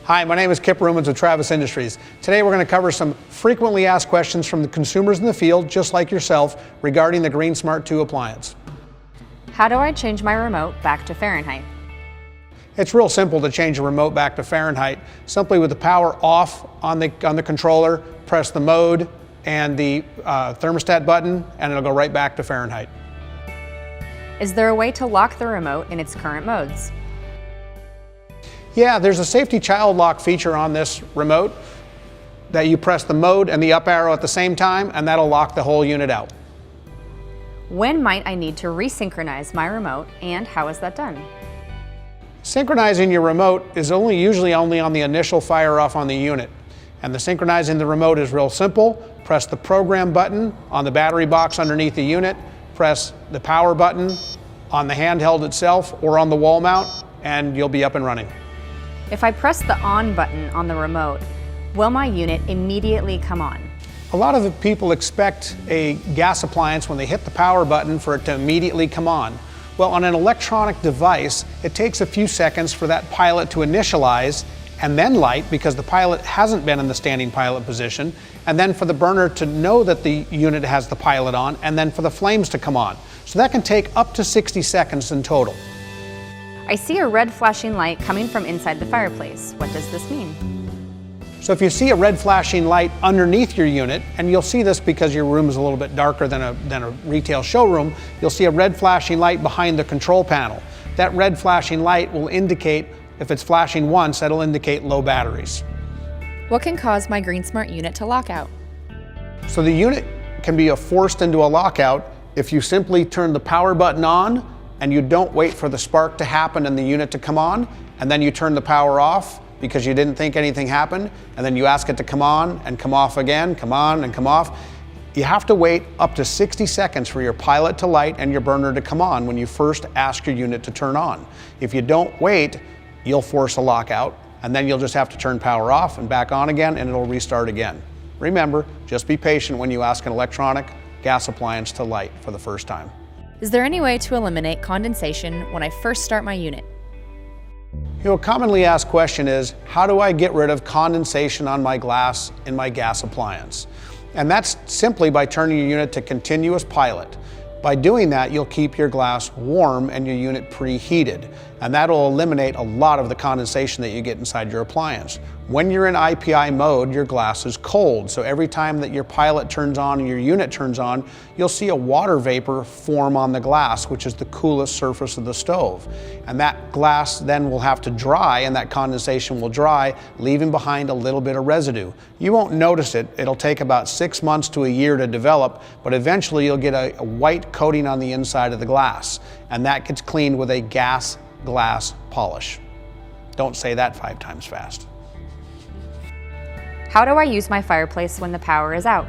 Hi, my name is Kip Rumens with Travis Industries. Today we're going to cover some frequently asked questions from the consumers in the field, just like yourself, regarding the GreenSmart 2 appliance. How do I change my remote back to Fahrenheit? It's real simple to change a remote back to Fahrenheit. Simply with the power off on the controller, press the mode and the thermostat button, and it'll go right back to Fahrenheit. Is there a way to lock the remote in its current modes? Yeah, there's a safety child lock feature on this remote that you press the mode and the up arrow at the same time, and that'll lock the whole unit out. When might I need to resynchronize my remote, and how is that done? Synchronizing your remote is usually only on the initial fire off on the unit. And the synchronizing the remote is real simple. Press the program button on the battery box underneath the unit, press the power button on the handheld itself or on the wall mount, and you'll be up and running. If I press the on button on the remote, will my unit immediately come on? A lot of the people expect a gas appliance when they hit the power button for it to immediately come on. Well, on an electronic device, it takes a few seconds for that pilot to initialize and then light, because the pilot hasn't been in the standing pilot position, and then for the burner to know that the unit has the pilot on, and then for the flames to come on. So that can take up to 60 seconds in total. I see a red flashing light coming from inside the fireplace. What does this mean? So if you see a red flashing light underneath your unit, and you'll see this because your room is a little bit darker than a retail showroom, you'll see a red flashing light behind the control panel. That red flashing light will indicate, if it's flashing once, that'll indicate low batteries. What can cause my GreenSmart unit to lock out? So the unit can be forced into a lockout if you simply turn the power button on and you don't wait for the spark to happen and the unit to come on, and then you turn the power off because you didn't think anything happened, and then you ask it to come on and come off again, come on and come off. You have to wait up to 60 seconds for your pilot to light and your burner to come on when you first ask your unit to turn on. If you don't wait, you'll force a lockout, and then you'll just have to turn power off and back on again, and it'll restart again. Remember, just be patient when you ask an electronic gas appliance to light for the first time. Is there any way to eliminate condensation when I first start my unit? You know, a commonly asked question is, how do I get rid of condensation on my glass in my gas appliance? And that's simply by turning your unit to continuous pilot. By doing that, you'll keep your glass warm and your unit preheated, and that'll eliminate a lot of the condensation that you get inside your appliance. When you're in IPI mode, your glass is cold, so every time that your pilot turns on and your unit turns on, you'll see a water vapor form on the glass, which is the coolest surface of the stove. And that glass then will have to dry, and that condensation will dry, leaving behind a little bit of residue. You won't notice it. It'll take about 6 months to a year to develop, but eventually you'll get a white coating on the inside of the glass, and that gets cleaned with a gas glass polish. Don't say that 5 times fast. How do I use my fireplace when the power is out?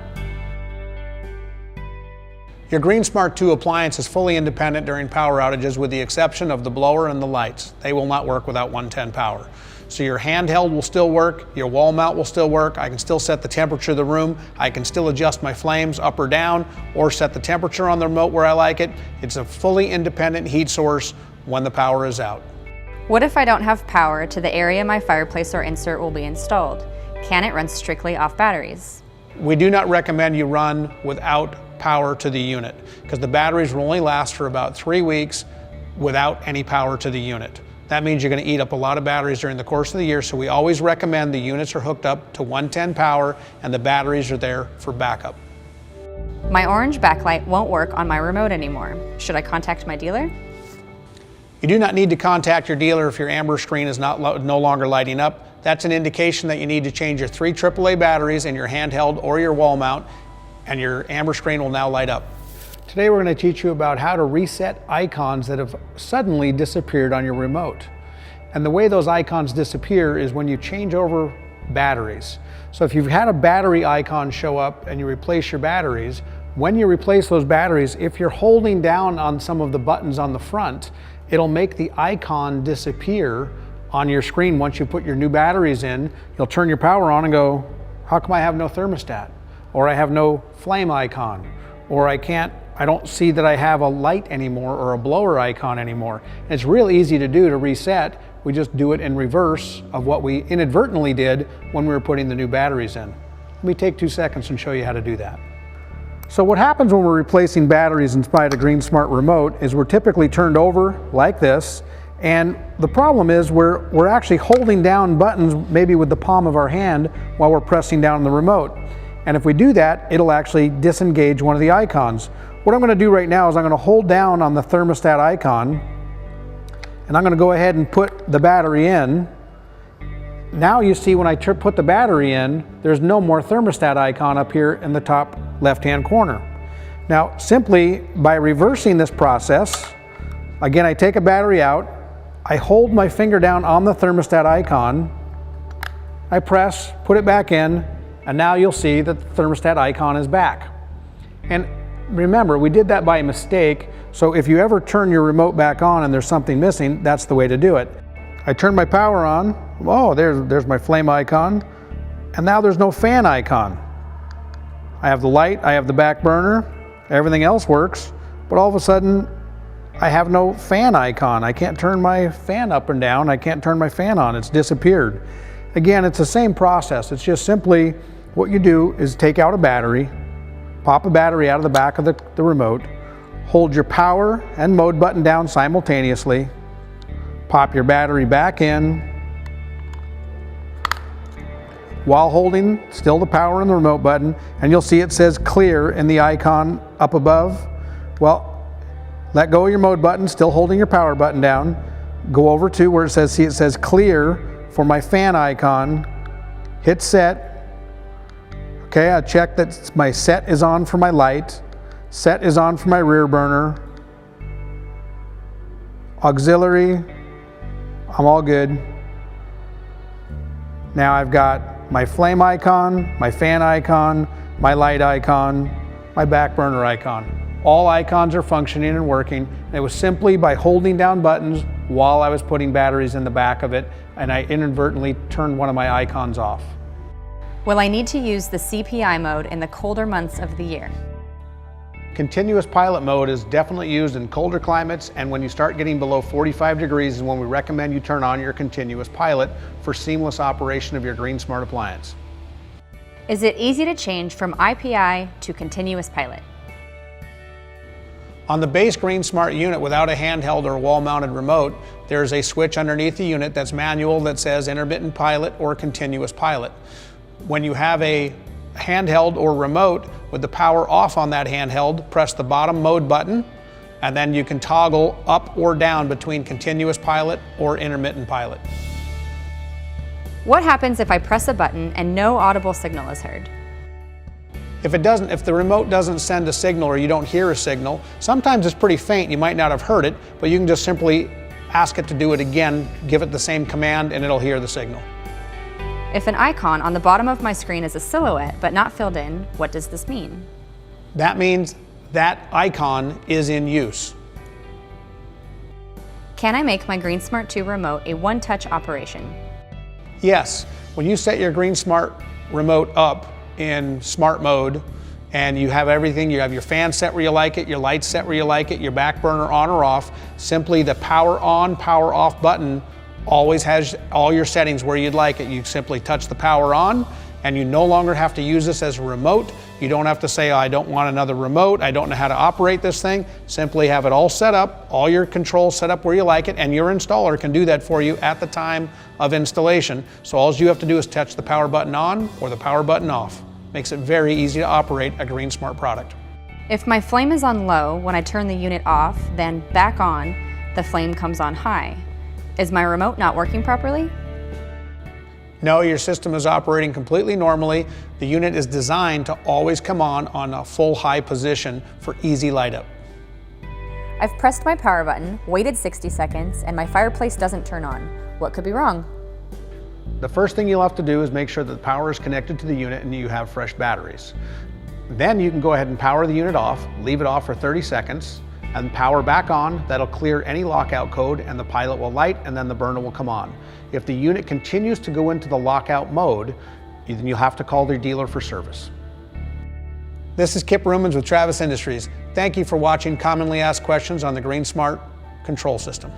Your GreenSmart 2 appliance is fully independent during power outages with the exception of the blower and the lights. They will not work without 110 power. So your handheld will still work, your wall mount will still work, I can still set the temperature of the room, I can still adjust my flames up or down, or set the temperature on the remote where I like it. It's a fully independent heat source when the power is out. What if I don't have power to the area my fireplace or insert will be installed? Can it run strictly off batteries? We do not recommend you run without power to the unit, because the batteries will only last for about 3 weeks without any power to the unit. That means you're going to eat up a lot of batteries during the course of the year, so we always recommend the units are hooked up to 110 power and the batteries are there for backup. My orange backlight won't work on my remote anymore. Should I contact my dealer? You do not need to contact your dealer if your amber screen is no longer lighting up. That's an indication that you need to change your 3 AAA batteries in your handheld or your wall mount, and your amber screen will now light up. Today we're going to teach you about how to reset icons that have suddenly disappeared on your remote. And the way those icons disappear is when you change over batteries. So if you've had a battery icon show up and you replace your batteries, when you replace those batteries, if you're holding down on some of the buttons on the front, it'll make the icon disappear on your screen. Once you put your new batteries in, you'll turn your power on and go, how come I have no thermostat? Or I have no flame icon? Or I don't see that I have a light anymore or a blower icon anymore. And it's real easy to do to reset. We just do it in reverse of what we inadvertently did when we were putting the new batteries in. Let me take 2 seconds and show you how to do that. So what happens when we're replacing batteries inside a GreenSmart remote is we're typically turned over like this, and the problem is we're actually holding down buttons maybe with the palm of our hand while we're pressing down the remote. And if we do that, it'll actually disengage one of the icons. What I'm going to do right now is I'm going to hold down on the thermostat icon, and I'm going to go ahead and put the battery in. Now you see when I put the battery in, there's no more thermostat icon up here in the top left-hand corner. Now, simply by reversing this process, again, I take a battery out, I hold my finger down on the thermostat icon, I press, put it back in, and now you'll see that the thermostat icon is back. And remember, we did that by mistake, so if you ever turn your remote back on and there's something missing, that's the way to do it. I turn my power on, oh, there's my flame icon, and now there's no fan icon. I have the light, I have the back burner, everything else works, but all of a sudden, I have no fan icon. I can't turn my fan up and down, I can't turn my fan on, it's disappeared. Again, it's the same process. It's just simply what you do is take out a battery, pop a battery out of the back of the remote, hold your power and mode button down simultaneously, pop your battery back in while holding still the power and the remote button, and you'll see it says clear in the icon up above. Well, let go of your mode button, still holding your power button down, go over to where it says clear for my fan icon, hit set. Okay, I check that my set is on for my light, set is on for my rear burner, auxiliary, I'm all good. Now I've got my flame icon, my fan icon, my light icon, my back burner icon. All icons are functioning and working. And it was simply by holding down buttons while I was putting batteries in the back of it, and I inadvertently turned one of my icons off. Will I need to use the CPI mode in the colder months of the year? Continuous pilot mode is definitely used in colder climates, and when you start getting below 45 degrees is when we recommend you turn on your continuous pilot for seamless operation of your GreenSmart appliance. Is it easy to change from IPI to continuous pilot? On the base GreenSmart unit without a handheld or wall-mounted remote, there's a switch underneath the unit that's manual that says intermittent pilot or continuous pilot. When you have a handheld or remote with the power off on that handheld, press the bottom mode button, and then you can toggle up or down between continuous pilot or intermittent pilot. What happens if I press a button and no audible signal is heard? If the remote doesn't send a signal or you don't hear a signal, sometimes it's pretty faint, you might not have heard it, but you can just simply ask it to do it again, give it the same command, and it'll hear the signal. If an icon on the bottom of my screen is a silhouette but not filled in, what does this mean? That means that icon is in use. Can I make my GreenSmart 2 remote a one-touch operation? Yes, when you set your GreenSmart remote up in smart mode and you have everything, you have your fan set where you like it, your lights set where you like it, your back burner on or off, simply the power on, power off button always has all your settings where you'd like it. You simply touch the power on and you no longer have to use this as a remote. You don't have to say, oh, I don't want another remote, I don't know how to operate this thing. Simply have it all set up, all your controls set up where you like it, and your installer can do that for you at the time of installation. So all you have to do is touch the power button on or the power button off. Makes it very easy to operate a GreenSmart product. If my flame is on low when I turn the unit off, then back on, the flame comes on high. Is my remote not working properly? No, your system is operating completely normally. The unit is designed to always come on a full high position for easy light up. I've pressed my power button, waited 60 seconds, and my fireplace doesn't turn on. What could be wrong? The first thing you'll have to do is make sure that the power is connected to the unit and you have fresh batteries. Then you can go ahead and power the unit off, leave it off for 30 seconds, and power back on. That'll clear any lockout code and the pilot will light and then the burner will come on. If the unit continues to go into the lockout mode, then you'll have to call their dealer for service. This is Kip Rumens with Travis Industries. Thank you for watching Commonly Asked Questions on the GreenSmart Control System.